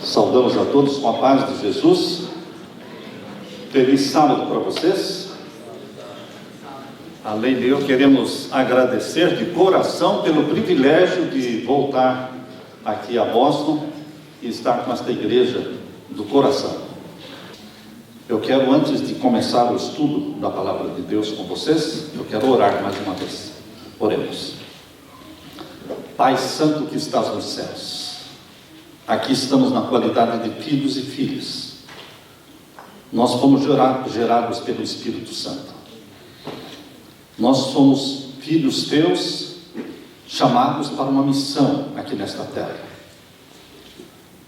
Saudamos a todos com a paz de Jesus. Feliz sábado para vocês. Além de eu, queremos agradecer de coração pelo privilégio de voltar aqui a Boston e estar com esta igreja do coração. Eu quero, antes de começar o estudo da palavra de Deus com vocês, eu quero orar mais uma vez. Oremos. Pai Santo que estás nos céus, aqui estamos na qualidade de filhos e filhas. Nós fomos gerados pelo Espírito Santo. Nós somos filhos teus, chamados para uma missão aqui nesta terra.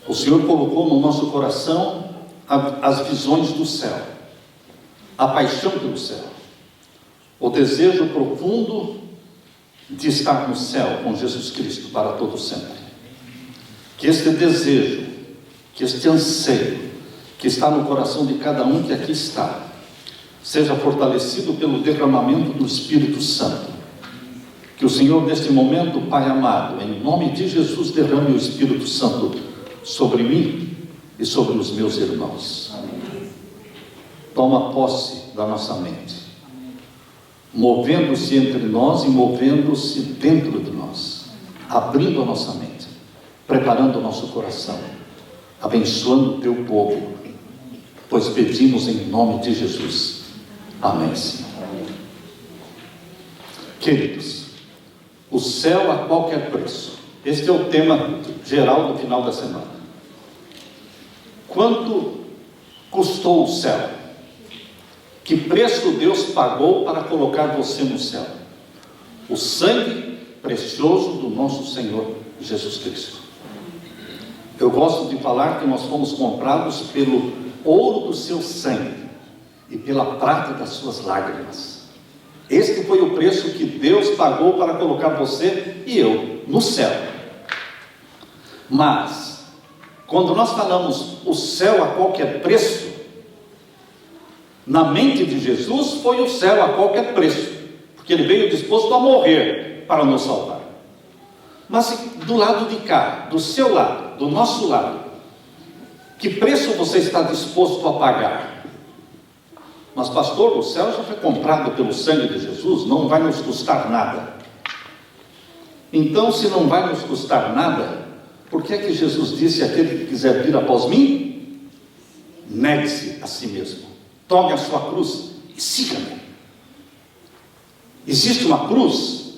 O Senhor colocou no nosso coração as visões do céu, a paixão pelo céu, o desejo profundo de estar no céu com Jesus Cristo para todo sempre. Que este desejo, que este anseio que está no coração de cada um que aqui está, seja fortalecido pelo derramamento do Espírito Santo. Que o Senhor, neste momento, Pai amado, em nome de Jesus, derrame o Espírito Santo sobre mim e sobre os meus irmãos. Toma posse da nossa mente, movendo-se entre nós e movendo-se dentro de nós, abrindo a nossa mente, preparando o nosso coração, abençoando o teu povo, pois pedimos em nome de Jesus. Amém, Senhor. Queridos, o céu a qualquer preço. Este é o tema geral do final da semana. Quanto custou o céu? Que preço Deus pagou para colocar você no céu? O sangue precioso do nosso Senhor Jesus Cristo. Eu gosto de falar que nós fomos comprados pelo ouro do seu sangue e pela prata das suas lágrimas. Este foi o preço que Deus pagou para colocar você e eu no céu. Mas, quando nós falamos o céu a qualquer preço, na mente de Jesus foi o céu a qualquer preço, porque ele veio disposto a morrer para nos salvar. Mas do lado de cá, do seu lado, do nosso lado, que preço você está disposto a pagar? Mas pastor, o céu já foi comprado pelo sangue de Jesus, não vai nos custar nada. Então, se não vai nos custar nada, por que é que Jesus disse: aquele que quiser vir após mim, negue-se a si mesmo, tome a sua cruz e siga-me? Existe uma cruz,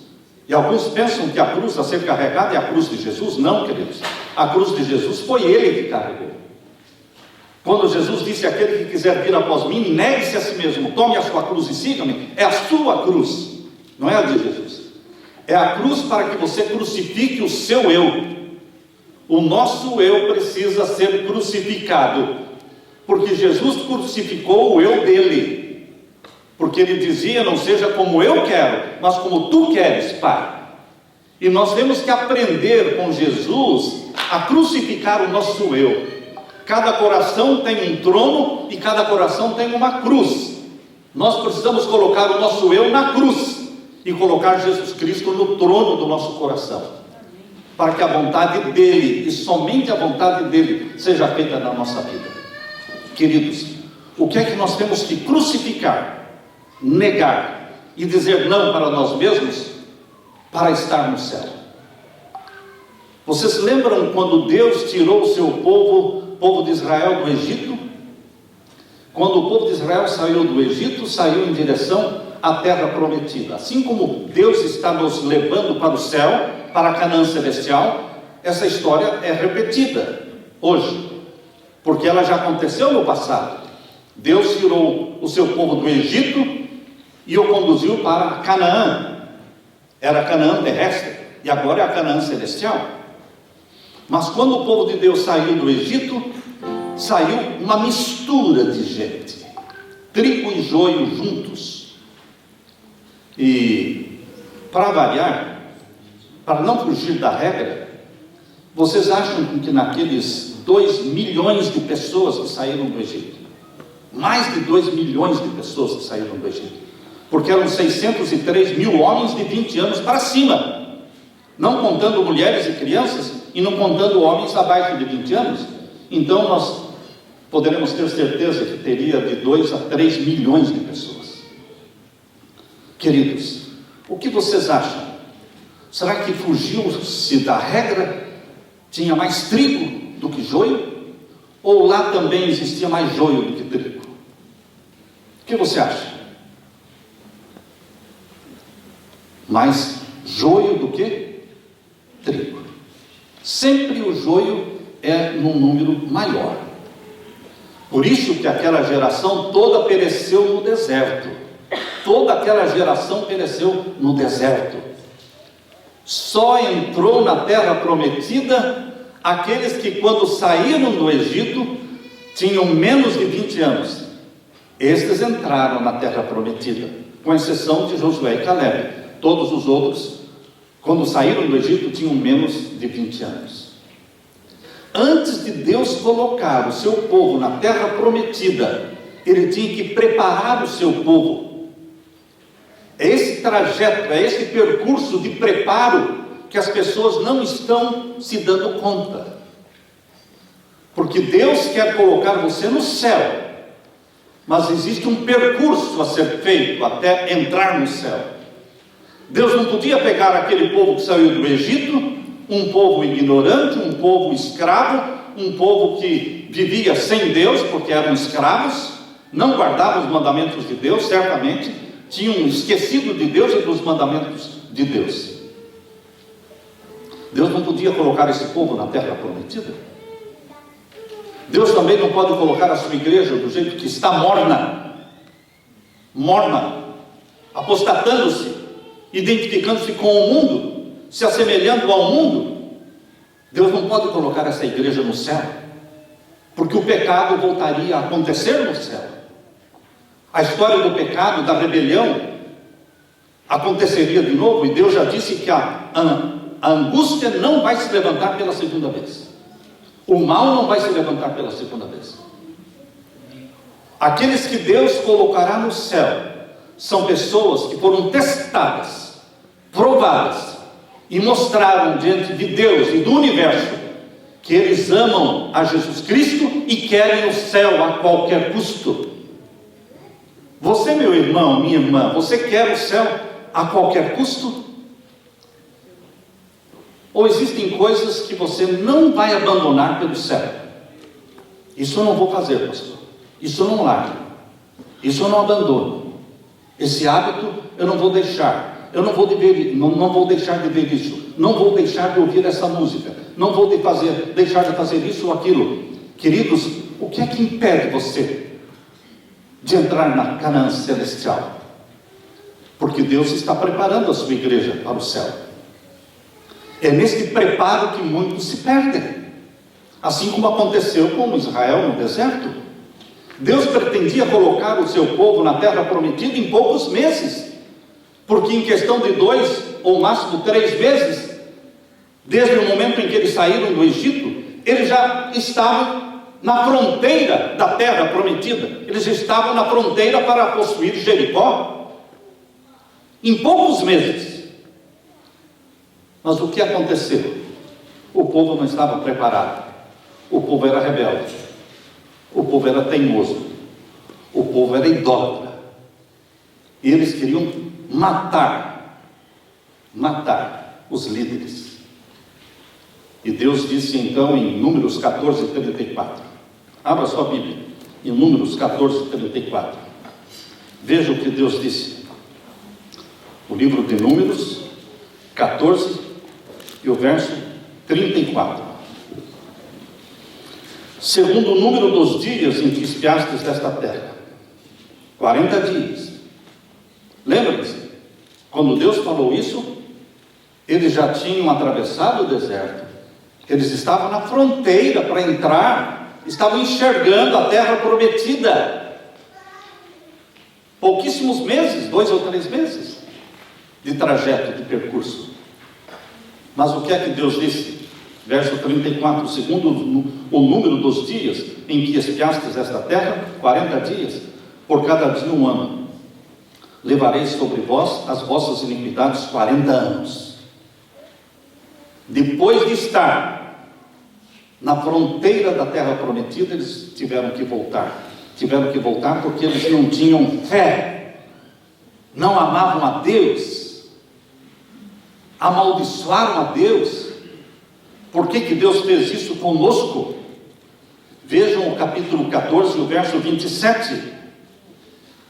e alguns pensam que a cruz a ser carregada é a cruz de Jesus. Não, queridos, a cruz de Jesus foi ele que carregou. Quando Jesus disse: aquele que quiser vir após mim, negue-se a si mesmo, tome a sua cruz e siga-me, é a sua cruz, não é a de Jesus. É a cruz para que você crucifique o seu eu. O nosso eu precisa ser crucificado, porque Jesus crucificou o eu dele, porque ele dizia: não seja como eu quero, mas como tu queres, Pai. E nós temos que aprender com Jesus a crucificar o nosso eu. Cada coração tem um trono e cada coração tem uma cruz. Nós precisamos colocar o nosso eu na cruz e colocar Jesus Cristo no trono do nosso coração, para que a vontade dele, e somente a vontade dele, seja feita na nossa vida. Queridos, o que é que nós temos que crucificar, negar e dizer não para nós mesmos para estar no céu? Vocês lembram quando Deus tirou o seu povo de Israel do Egito? Quando o povo de Israel saiu do Egito, saiu em direção à terra prometida. Assim como Deus está nos levando para o céu, para a Canaã celestial, essa história é repetida hoje, porque ela já aconteceu no passado. Deus tirou o seu povo do Egito e o conduziu para Canaã. Era a Canaã terrestre e agora é a Canaã celestial. Mas quando o povo de Deus saiu do Egito, saiu uma mistura de gente, trigo e joio juntos. E para variar, para não fugir da regra, vocês acham que naqueles 2 milhões de pessoas que saíram do Egito, mais de 2 milhões de pessoas que saíram do Egito, porque eram 603 mil homens de 20 anos para cima, não contando mulheres e crianças, e não contando homens abaixo de 20 anos, então nós poderemos ter certeza que teria de 2 a 3 milhões de pessoas. Queridos, o que vocês acham? Será que fugiu-se da regra? Tinha mais trigo do que joio? Ou lá também existia mais joio do que trigo? O que você acha? Mais joio do que trigo. Sempre o joio é num número maior. Por isso que aquela geração toda pereceu no deserto. Toda aquela geração pereceu no deserto. Só entrou na terra prometida aqueles que, quando saíram do Egito, tinham menos de 20 anos. Estes entraram na terra prometida, com exceção de Josué e Caleb. Todos os outros, quando saíram do Egito, tinham menos de 20 anos. Antes de Deus colocar o seu povo na terra prometida, Ele tinha que preparar o seu povo. É esse trajeto, é esse percurso de preparo que as pessoas não estão se dando conta. Porque Deus quer colocar você no céu, mas existe um percurso a ser feito até entrar no céu. Deus não podia pegar aquele povo que saiu do Egito, um povo ignorante, um povo escravo, um povo que vivia sem Deus, porque eram escravos, não guardavam os mandamentos de Deus, certamente tinham esquecido de Deus e dos mandamentos de Deus. Deus não podia colocar esse povo na terra prometida. Deus também não pode colocar a sua igreja do jeito que está, morna, apostatando-se, identificando-se com o mundo, se assemelhando ao mundo. Deus não pode colocar essa igreja no céu, porque o pecado voltaria a acontecer no céu. A história do pecado, da rebelião, aconteceria de novo, e Deus já disse que a angústia não vai se levantar pela segunda vez. O mal não vai se levantar pela segunda vez. Aqueles que Deus colocará no céu são pessoas que foram testadas, provadas, e mostraram diante de Deus e do universo que eles amam a Jesus Cristo e querem o céu a qualquer custo. Você, meu irmão, minha irmã, você quer o céu a qualquer custo? Ou existem coisas que você não vai abandonar pelo céu? Isso eu não vou fazer, pastor. Isso eu não largo. Isso eu não abandono. Esse hábito eu não vou deixar. Eu não vou deixar de ver isso. Não vou deixar de ouvir essa música. Não vou deixar de fazer isso ou aquilo. Queridos, o que é que impede você de entrar na Canaã celestial? Porque Deus está preparando a sua igreja para o céu. É nesse preparo que muitos se perdem, assim como aconteceu com Israel no deserto. Deus pretendia colocar o seu povo na terra prometida em poucos meses, porque em questão de 2 ou máximo 3 meses, desde o momento em que eles saíram do Egito, eles já estavam na fronteira da terra prometida. Eles estavam na fronteira para possuir Jericó, em poucos meses. Mas o que aconteceu? O povo não estava preparado. O povo era rebelde. O povo era teimoso. O povo era idólatra. E eles queriam matar os líderes. E Deus disse então em Números 14, 34. Abra sua Bíblia. Em Números 14, 34. Veja o que Deus disse. O livro de Números 14 e o verso 34. Segundo o número dos dias em que espiastes desta terra, 40 dias. Lembra-se? Quando Deus falou isso, eles já tinham atravessado o deserto. Eles estavam na fronteira para entrar, estavam enxergando a terra prometida. Pouquíssimos meses, 2 ou 3 meses de trajeto, de percurso. Mas o que é que Deus disse? Verso 34, segundo o número dos dias em que espiastes esta terra, 40 dias, por cada dia 1 ano. Levareis sobre vós as vossas iniquidades 40 anos. Depois de estar na fronteira da terra prometida, eles tiveram que voltar. Tiveram que voltar porque eles não tinham fé, não amavam a Deus, amaldiçoaram a Deus. Por que Deus fez isso conosco? Vejam o capítulo 14, o verso 27.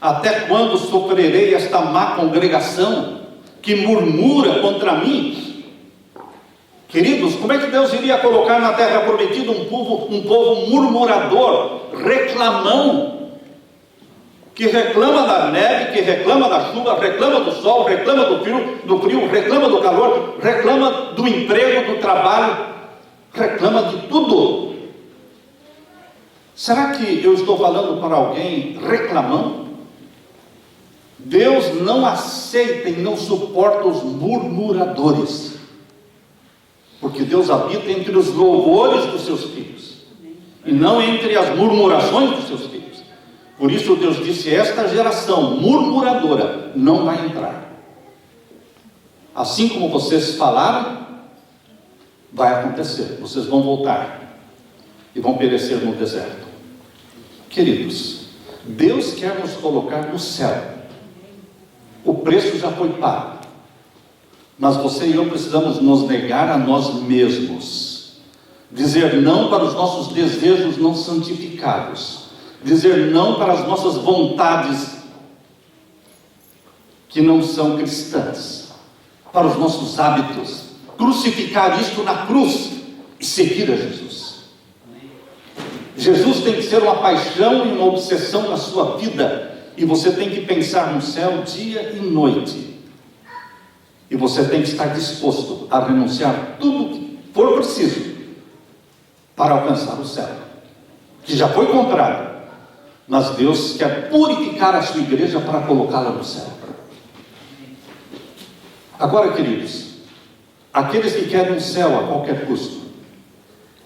Até quando sofrerei esta má congregação que murmura contra mim? Queridos, como é que Deus iria colocar na terra prometida um povo murmurador, reclamão, que reclama da neve, que reclama da chuva, reclama do sol, reclama do frio, reclama do calor, reclama do emprego, do trabalho, reclama de tudo? Será que eu estou falando para alguém reclamão? Deus não aceita e não suporta os murmuradores, porque Deus habita entre os louvores dos seus filhos, e não entre as murmurações dos seus filhos. Por isso Deus disse: esta geração murmuradora não vai entrar. Assim como vocês falaram, vai acontecer. Vocês vão voltar e vão perecer no deserto. Queridos, Deus quer nos colocar no céu. O preço já foi pago. Mas você e eu precisamos nos negar a nós mesmos, dizer não para os nossos desejos não santificados, dizer não para as nossas vontades que não são cristãs, para os nossos hábitos, crucificar isto na cruz e seguir a Jesus. Jesus tem que ser uma paixão e uma obsessão na sua vida, e você tem que pensar no céu dia e noite. E você tem que estar disposto a renunciar tudo que for preciso para alcançar o céu, que já foi comprado. Mas Deus quer purificar a sua igreja para colocá-la no céu. Agora, queridos, aqueles que querem o céu a qualquer custo,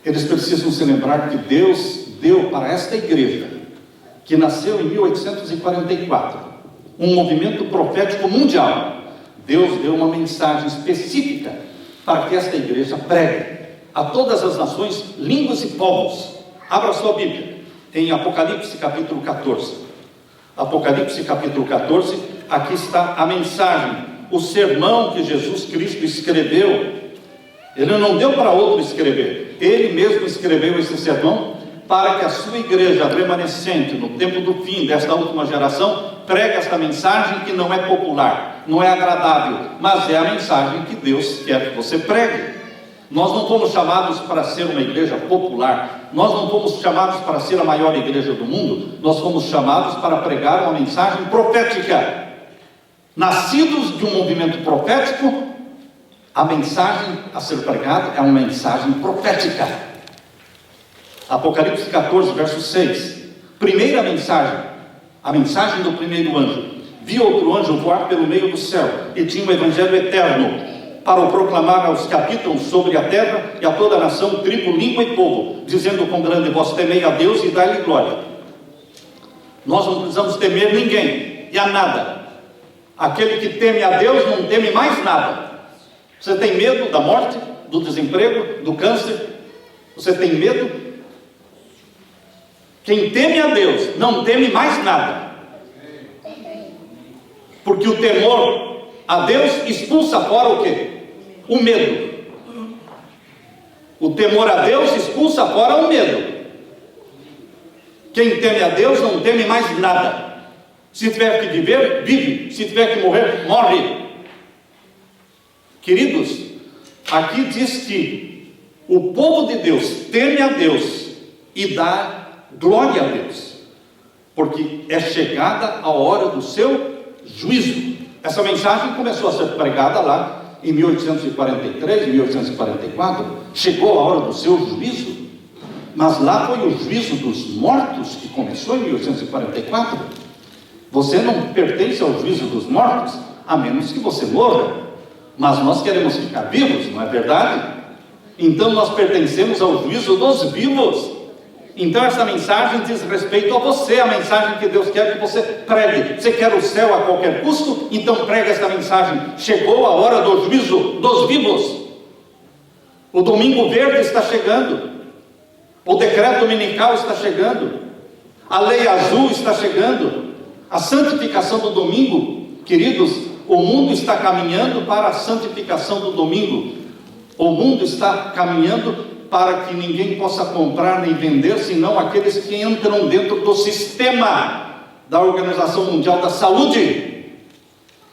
eles precisam se lembrar que Deus deu para esta igreja, que nasceu em 1844, um movimento profético mundial. Deus deu uma mensagem específica para que esta igreja pregue a todas as nações, línguas e povos. Abra sua Bíblia em Apocalipse capítulo 14. Apocalipse capítulo 14, aqui está a mensagem, o sermão que Jesus Cristo escreveu. Ele não deu para outro escrever, ele mesmo escreveu esse sermão para que a sua igreja remanescente no tempo do fim desta última geração pregue esta mensagem que não é popular, não é agradável, mas é a mensagem que Deus quer que você pregue. Nós não fomos chamados para ser uma igreja popular, nós não fomos chamados para ser a maior igreja do mundo, nós fomos chamados para pregar uma mensagem profética. Nascidos de um movimento profético, a mensagem a ser pregada é uma mensagem profética. Apocalipse 14, verso 6. Primeira mensagem, a mensagem do primeiro anjo. Vi outro anjo voar pelo meio do céu, e tinha um evangelho eterno, para o proclamar aos que habitam sobre a terra, e a toda a nação, tribo, língua e povo, dizendo com grande voz: temei a Deus e dai-lhe glória. Nós não precisamos temer ninguém e a nada. Aquele que teme a Deus não teme mais nada. Você tem medo da morte, do desemprego, do câncer? Você tem medo? Quem teme a Deus não teme mais nada, porque o temor a Deus expulsa fora o quê? O medo. O temor a Deus expulsa fora o medo. Quem teme a Deus não teme mais nada. Se tiver que viver, vive. Se tiver que morrer, morre. Queridos, aqui diz que o povo de Deus teme a Deus e dá glória a Deus, porque é chegada a hora do seu juízo. Essa mensagem começou a ser pregada lá em 1843, 1844, chegou a hora do seu juízo, mas lá foi o juízo dos mortos que começou em 1844. Você não pertence ao juízo dos mortos, a menos que você morra, mas nós queremos ficar vivos, não é verdade? Então nós pertencemos ao juízo dos vivos. Então essa mensagem diz respeito a você, a mensagem que Deus quer que você pregue. Você quer o céu a qualquer custo? Então pregue essa mensagem. Chegou a hora do juízo dos vivos. O domingo verde está chegando. O decreto dominical está chegando. A lei azul está chegando. A santificação do domingo, queridos, o mundo está caminhando para a santificação do domingo. O mundo está caminhando para que ninguém possa comprar nem vender, senão aqueles que entram dentro do sistema da Organização Mundial da Saúde.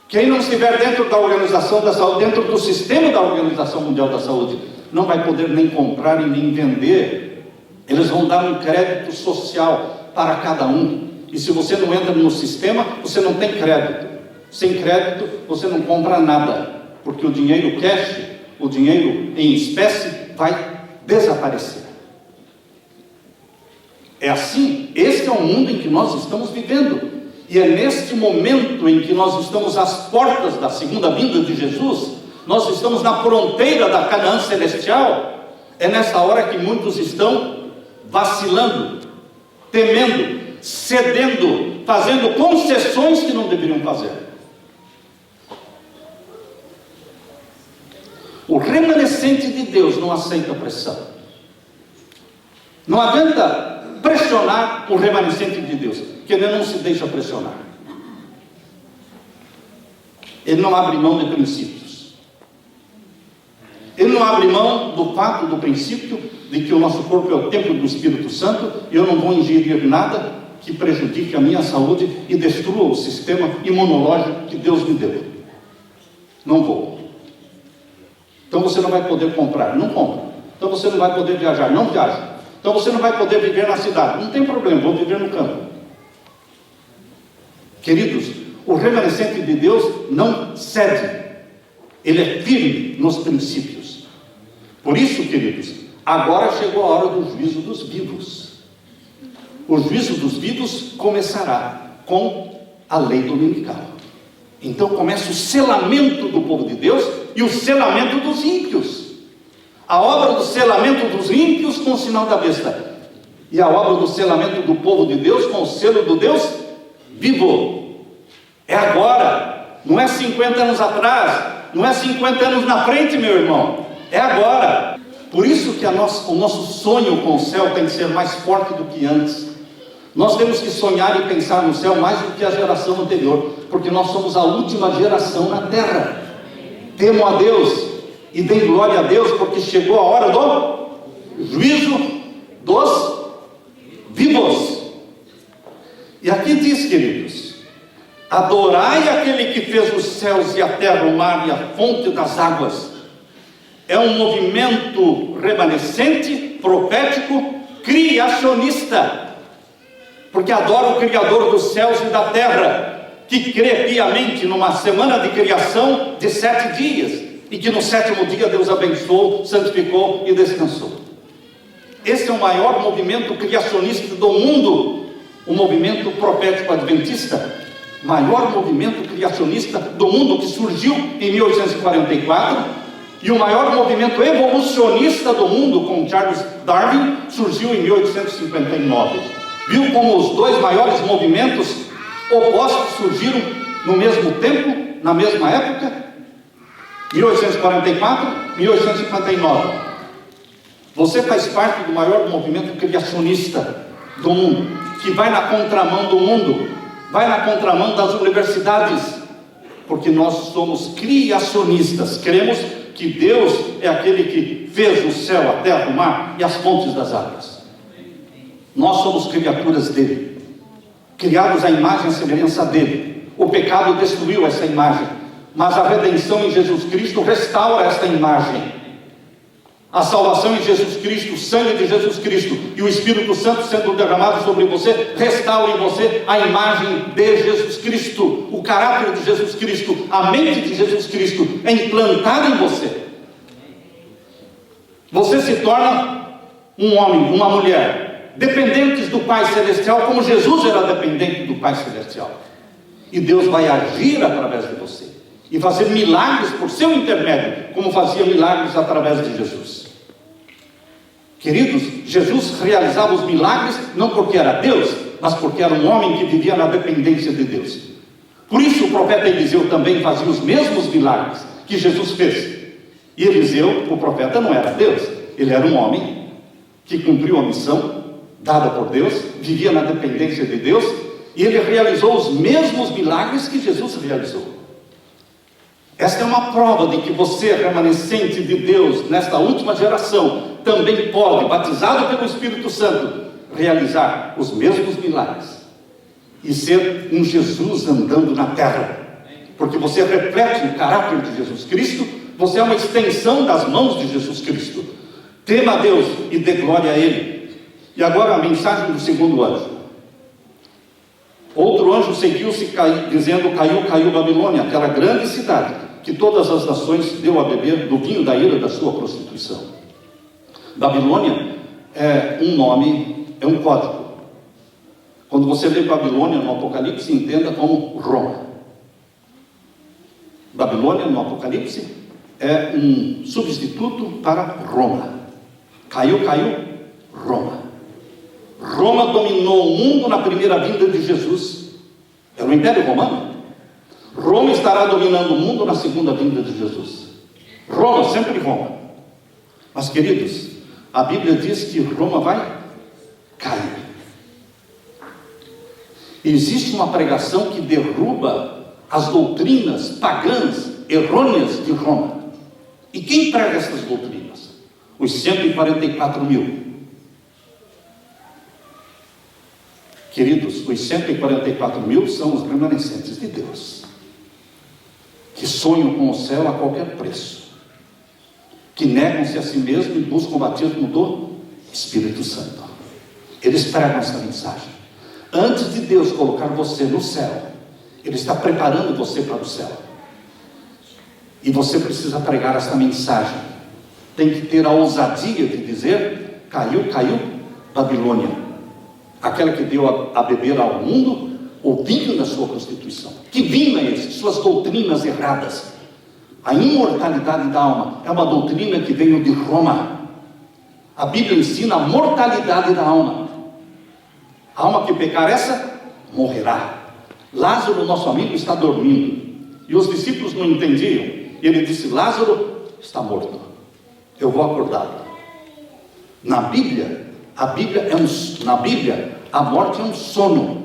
Quem não estiver dentro da Organização da Saúde, dentro do sistema da Organização Mundial da Saúde, não vai poder nem comprar e nem vender. Eles vão dar um crédito social para cada um. E se você não entra no sistema, você não tem crédito. Sem crédito, você não compra nada, porque o dinheiro cash, o dinheiro em espécie, vai desaparecer. É assim, este é o mundo em que nós estamos vivendo. E é neste momento em que nós estamos às portas da segunda vinda de Jesus, nós estamos na fronteira da Canaã celestial. É nessa hora que muitos estão vacilando, temendo, cedendo, fazendo concessões que não deveriam fazer. O remanescente de Deus não aceita pressão. Não adianta pressionar o remanescente de Deus, que ele não se deixa pressionar. Ele não abre mão de princípios. Ele não abre mão do fato, do princípio de que o nosso corpo é o templo do Espírito Santo, e eu não vou ingerir nada que prejudique a minha saúde e destrua o sistema imunológico que Deus me deu. Não vou. Então você não vai poder comprar, não compra. Então você não vai poder viajar, não viaja. Então você não vai poder viver na cidade, não tem problema, vou viver no campo. Queridos, o remanescente de Deus não cede, ele é firme nos princípios. Por isso, queridos, agora chegou a hora do juízo dos vivos. O juízo dos vivos começará com a lei dominical. Então começa o selamento do povo de Deus e o selamento dos ímpios. A obra do selamento dos ímpios com o sinal da besta, e a obra do selamento do povo de Deus com o selo do Deus vivo. É agora, não é 50 anos atrás, não é 50 anos na frente, meu irmão, é agora. Por isso que o nosso sonho com o céu tem que ser mais forte do que antes. Nós temos que sonhar e pensar no céu mais do que a geração anterior, porque nós somos a última geração na terra. Temam a Deus e deem glória a Deus, porque chegou a hora do juízo dos vivos. E aqui diz, queridos: adorai aquele que fez os céus e a terra, o mar e a fonte das águas. É um movimento remanescente, profético, criacionista, porque adora o Criador dos céus e da terra, que crê piamente numa semana de criação de 7 dias, e que no 7º dia Deus abençoou, santificou e descansou. Esse é o maior movimento criacionista do mundo, o movimento profético adventista, maior movimento criacionista do mundo, que surgiu em 1844, e o maior movimento evolucionista do mundo, com Charles Darwin, surgiu em 1859. Viu como os dois maiores movimentos opostos surgiram no mesmo tempo, na mesma época? 1844, 1859. Você faz parte do maior movimento criacionista do mundo, que vai na contramão do mundo, vai na contramão das universidades, porque nós somos criacionistas. Cremos que Deus é aquele que fez o céu, a terra, o mar e as fontes das águas. Nós somos criaturas dele, criados à imagem e semelhança dele. O pecado destruiu essa imagem, mas a redenção em Jesus Cristo restaura esta imagem. A salvação em Jesus Cristo, o sangue de Jesus Cristo e o Espírito Santo sendo derramado sobre você, restaura em você a imagem de Jesus Cristo, o caráter de Jesus Cristo, a mente de Jesus Cristo é implantada em você. Você se torna um homem, uma mulher, dependentes do Pai Celestial, como Jesus era dependente do Pai Celestial. E Deus vai agir através de você e fazer milagres por seu intermédio, como fazia milagres através de Jesus. Queridos, Jesus realizava os milagres não porque era Deus, mas porque era um homem que vivia na dependência de Deus. Por isso o profeta Eliseu também fazia os mesmos milagres que Jesus fez. E Eliseu, o profeta, não era Deus, ele era um homem que cumpriu a missão dada por Deus, vivia na dependência de Deus, e ele realizou os mesmos milagres que Jesus realizou. Esta é uma prova de que você, remanescente de Deus, nesta última geração, também pode, batizado pelo Espírito Santo, realizar os mesmos milagres e ser um Jesus andando na terra, porque você reflete o caráter de Jesus Cristo, você é uma extensão das mãos de Jesus Cristo. Tema a Deus e dê glória a Ele. E agora a mensagem do segundo anjo. Outro anjo seguiu-se dizendo: caiu Babilônia, aquela grande cidade, que todas as nações deu a beber do vinho da ira da sua prostituição. Babilônia é um nome, é um código. Quando você lê Babilônia no Apocalipse, entenda como Roma. Babilônia no Apocalipse é um substituto para Roma. Caiu, Roma. Roma dominou o mundo na primeira vinda de Jesus. Era o Império Romano. Roma estará dominando o mundo na segunda vinda de Jesus. Roma, sempre Roma. Mas, queridos, a Bíblia diz que Roma vai cair. Existe uma pregação que derruba as doutrinas pagãs, errôneas de Roma. E quem prega essas doutrinas? Os 144 mil. Queridos, os 144 mil são os remanescentes de Deus, que sonham com o céu a qualquer preço, que negam-se a si mesmos e buscam o batismo do Espírito Santo. Eles pregam essa mensagem. Antes de Deus colocar você no céu, Ele está preparando você para o céu. E você precisa pregar essa mensagem. Tem que ter a ousadia de dizer: caiu Babilônia, aquela que deu a beber ao mundo o vinho da sua prostituição. Que vinho é esse? Suas doutrinas erradas. A imortalidade da alma é uma doutrina que veio de Roma. A Bíblia ensina a mortalidade da alma. A alma que pecar essa, morrerá. Lázaro, nosso amigo, está dormindo. E os discípulos não entendiam. Ele disse: Lázaro está morto, eu vou acordá-lo. Na Bíblia, a morte é um sono.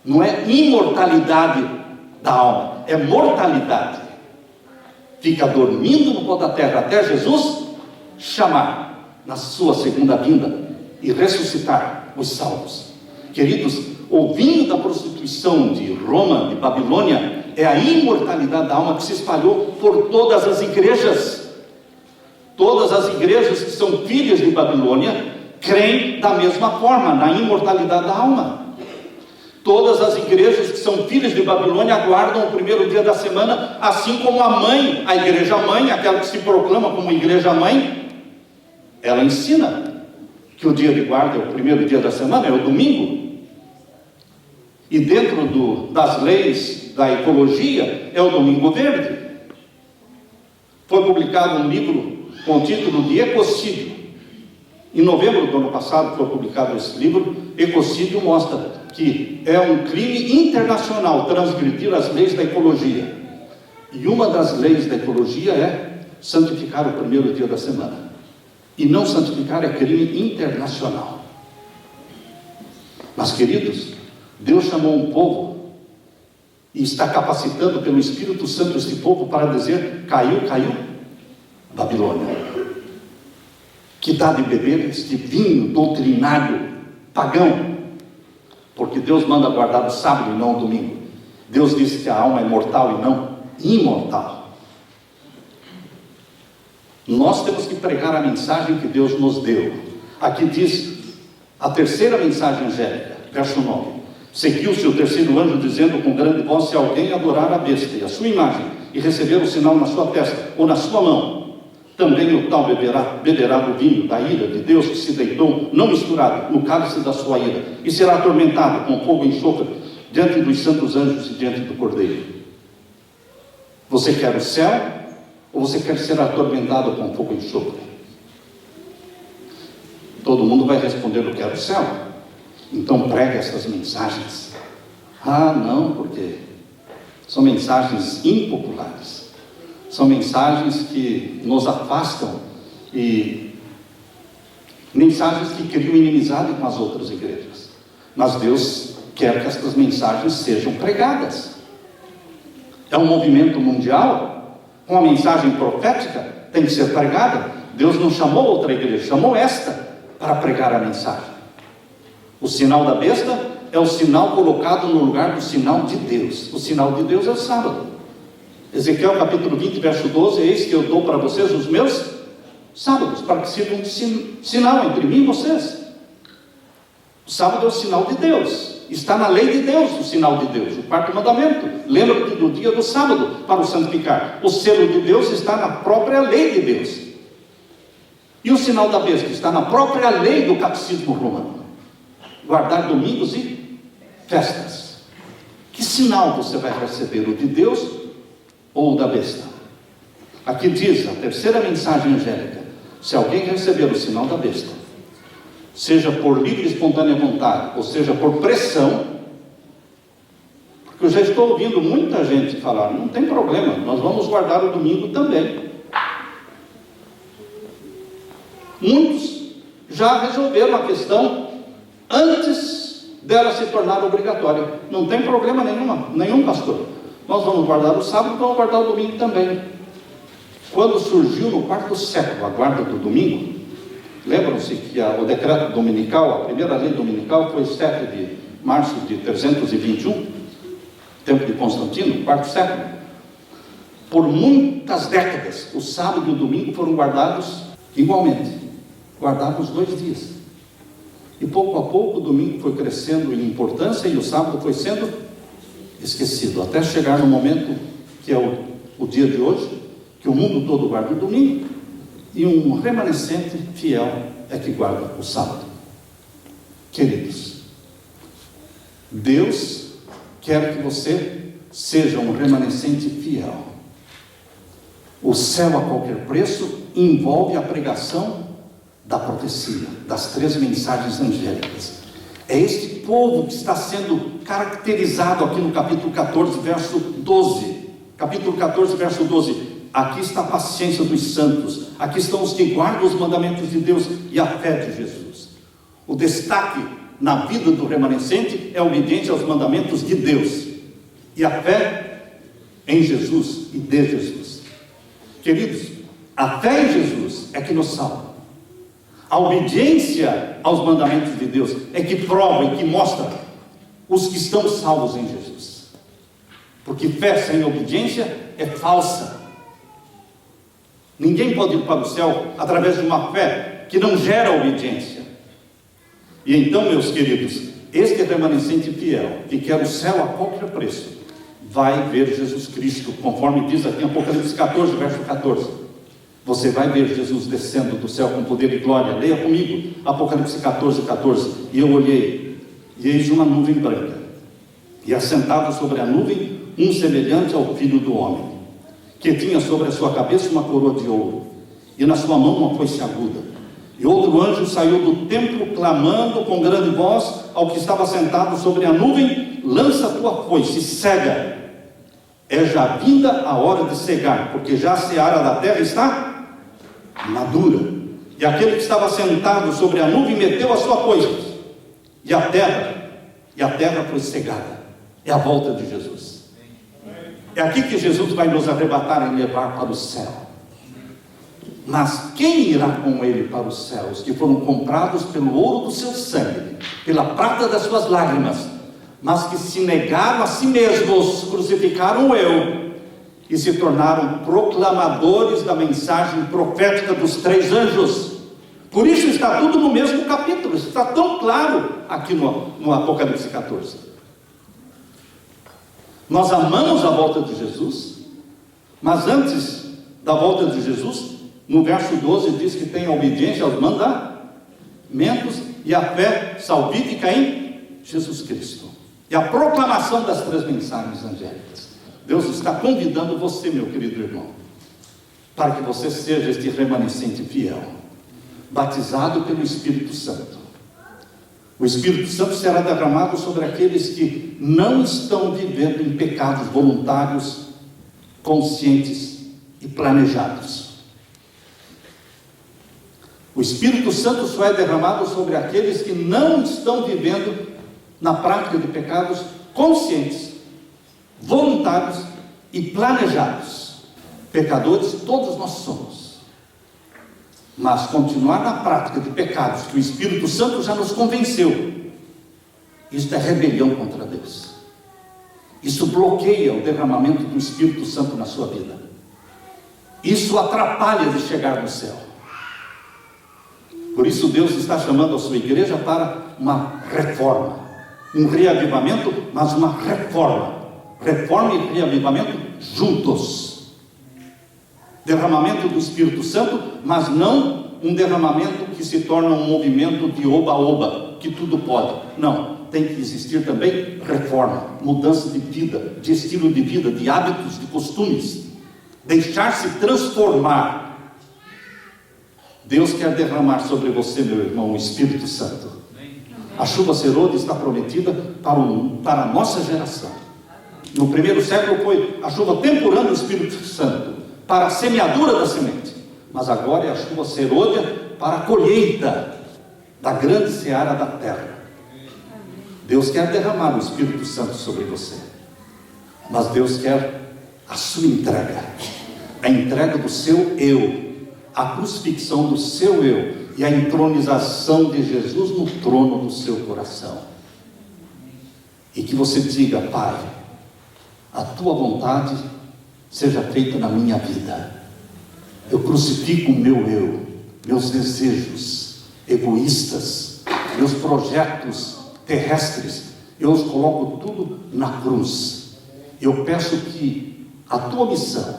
Não é imortalidade da alma, é mortalidade. Fica dormindo no pó da terra até Jesus chamar na sua segunda vinda e ressuscitar os salvos. Queridos, o vinho da prostituição de Roma, de Babilônia, é a imortalidade da alma que se espalhou por todas as igrejas. Todas as igrejas que são filhas de Babilônia creem da mesma forma na imortalidade da alma. Todas as igrejas que são filhas de Babilônia aguardam o primeiro dia da semana, assim como a mãe, a igreja mãe, aquela que se proclama como igreja mãe, ela ensina que o dia de guarda é o primeiro dia da semana, é o domingo. E dentro das leis da ecologia, é o domingo verde. Foi publicado um livro com o título de Ecocídio. Em novembro do ano passado foi publicado esse livro. Ecocídio mostra que é um crime internacional transgredir as leis da ecologia. E uma das leis da ecologia é santificar o primeiro dia da semana. E não santificar é crime internacional. Mas, queridos, Deus chamou um povo e está capacitando pelo Espírito Santo esse povo para dizer: caiu Babilônia, que dá de beber este vinho doutrinário pagão, porque Deus manda guardar o sábado e não o domingo. Deus disse que a alma é mortal e não imortal. Nós temos que pregar a mensagem que Deus nos deu. Aqui diz a terceira mensagem angélica, verso 9: seguiu-se o terceiro anjo dizendo com grande voz: se alguém adorar a besta e a sua imagem e receber o sinal na sua testa ou na sua mão, também o tal beberá do vinho da ira de Deus, que se deitou, não misturado, no cálice da sua ira, e será atormentado com fogo e enxofre diante dos santos anjos e diante do Cordeiro. Você quer o céu ou você quer ser atormentado com fogo e enxofre? Todo mundo vai responder: eu quero o céu. Então pregue essas mensagens. Ah, não, porque são mensagens impopulares. São mensagens que nos afastam e mensagens que criam inimizade com as outras igrejas. Mas Deus quer que estas mensagens sejam pregadas. É um movimento mundial, uma mensagem profética tem que ser pregada. Deus não chamou outra igreja, chamou esta para pregar a mensagem. O sinal da besta é o sinal colocado no lugar do sinal de Deus. O sinal de Deus é o sábado. Ezequiel capítulo 20, verso 12: eis que eu dou para vocês os meus sábados, para que sirvam de sinal entre mim e vocês. O sábado é o sinal de Deus. Está na lei de Deus o sinal de Deus, o quarto mandamento. Lembra-te do dia do sábado para o santificar. O selo de Deus está na própria lei de Deus. E o sinal da besta está na própria lei do catecismo romano: guardar domingos e festas. Que sinal você vai receber, o de Deus ou o da besta? Aqui diz a terceira mensagem angélica: se alguém receber o sinal da besta, seja por livre e espontânea vontade, ou seja por pressão, porque eu já estou ouvindo muita gente falar: não tem problema, nós vamos guardar o domingo também. Muitos já resolveram a questão antes dela se tornar obrigatória. Não tem problema nenhum, pastor. Nós vamos guardar o sábado, vamos guardar o domingo também. Quando surgiu no quarto século a guarda do domingo, lembram-se que o decreto dominical, a primeira lei dominical, foi 7 de março de 321, tempo de Constantino, quarto século. Por muitas décadas, o sábado e o domingo foram guardados igualmente, guardados 2 dias. E pouco a pouco o domingo foi crescendo em importância e o sábado foi sendo esquecido, até chegar no momento que é o dia de hoje, que o mundo todo guarda o domingo e um remanescente fiel é que guarda o sábado. Queridos, Deus quer que você seja um remanescente fiel. O céu a qualquer preço envolve a pregação da profecia, das 3 mensagens angélicas. É este povo que está sendo caracterizado aqui no capítulo 14, verso 12. Capítulo 14, verso 12. Aqui está a paciência dos santos, aqui estão os que guardam os mandamentos de Deus e a fé de Jesus. O destaque na vida do remanescente é a obediência aos mandamentos de Deus e a fé em Jesus e de Jesus. Queridos, a fé em Jesus é que nos salva. A obediência aos mandamentos de Deus é que prova e que mostra os que estão salvos em Jesus. Porque fé sem obediência é falsa. Ninguém pode ir para o céu através de uma fé que não gera obediência. E então, meus queridos, este remanescente fiel, que quer o céu a qualquer preço, vai ver Jesus Cristo, conforme diz aqui em Apocalipse 14, verso 14. Você vai ver Jesus descendo do céu com poder e glória. Leia comigo, Apocalipse 14, 14. E eu olhei, e eis uma nuvem branca, e assentado sobre a nuvem, um semelhante ao Filho do Homem, que tinha sobre a sua cabeça uma coroa de ouro, e na sua mão uma foice aguda. E outro anjo saiu do templo, clamando com grande voz ao que estava sentado sobre a nuvem: lança a tua foice e cega. É já vinda a hora de cegar, porque já a seara da terra está madura. E aquele que estava sentado sobre a nuvem meteu a sua foice, e a terra foi cegada. É a volta de Jesus. É aqui que Jesus vai nos arrebatar e levar para o céu. Mas quem irá com ele para os céus? Que foram comprados pelo ouro do seu sangue, pela prata das suas lágrimas, mas que se negaram a si mesmos, crucificaram o eu e se tornaram proclamadores da mensagem profética dos 3 anjos. Por isso está tudo no mesmo capítulo, está tão claro aqui no Apocalipse 14. Nós amamos a volta de Jesus, mas antes da volta de Jesus, no verso 12 diz que tem a obediência aos mandamentos e a fé salvífica em Jesus Cristo. E a proclamação das 3 mensagens angélicas. Deus está convidando você, meu querido irmão, para que você seja este remanescente fiel, batizado pelo Espírito Santo. O Espírito Santo será derramado sobre aqueles que não estão vivendo em pecados voluntários, conscientes e planejados. O Espírito Santo só é derramado sobre aqueles que não estão vivendo na prática de pecados conscientes, voluntários e planejados. Pecadores todos nós somos. Mas continuar na prática de pecados que o Espírito Santo já nos convenceu, isso é rebelião contra Deus. Isso bloqueia o derramamento do Espírito Santo na sua vida. Isso atrapalha de chegar no céu. Por isso Deus está chamando a sua igreja para uma reforma. Um reavivamento, mas uma reforma. Reforma e reavivamento juntos. Derramamento do Espírito Santo, mas não um derramamento que se torna um movimento de oba-oba, que tudo pode. Não. Tem que existir também reforma, mudança de vida, de estilo de vida, de hábitos, de costumes. Deixar-se transformar. Deus quer derramar sobre você, meu irmão, o Espírito Santo. A chuva serôdia está prometida para a nossa geração. No primeiro século foi a chuva temporânea do Espírito Santo, para a semeadura da semente. Mas agora é a chuva serôdia para a colheita da grande seara da terra. Deus quer derramar o Espírito Santo sobre você, mas Deus quer a sua entrega, a entrega do seu eu, a crucifixão do seu eu e a entronização de Jesus no trono do seu coração. E que você diga: Pai, a tua vontade seja feita na minha vida. Eu crucifico o meu eu, meus desejos egoístas, meus projetos terrestres, eu os coloco tudo na cruz. Eu peço que a tua missão,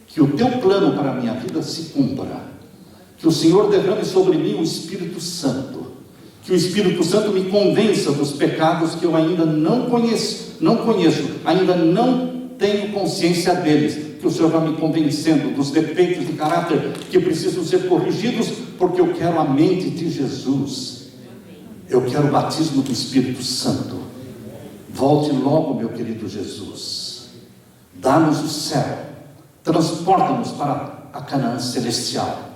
que o teu plano para a minha vida se cumpra, que o Senhor derrame sobre mim o Espírito Santo, que o Espírito Santo me convença dos pecados que eu ainda não conheço, ainda não tenho consciência deles, que o Senhor vá me convencendo dos defeitos de caráter que precisam ser corrigidos, porque eu quero a mente de Jesus. Eu quero o batismo do Espírito Santo. Volte logo, meu querido Jesus. Dá-nos o céu. Transporta-nos para a Canaã celestial.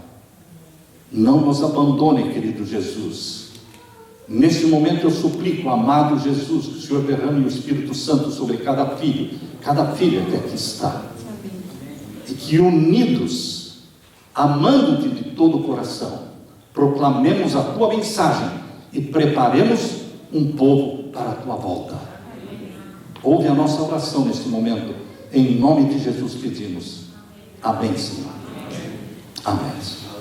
Não nos abandone, querido Jesus. Neste momento eu suplico, amado Jesus, que o Senhor derrame o Espírito Santo sobre cada filho, cada filha que aqui está. E que unidos, amando-te de todo o coração, proclamemos a tua mensagem e preparemos um povo para a tua volta. Ouve a nossa oração neste momento. Em nome de Jesus pedimos. Amém, Senhor. Amém, Senhor.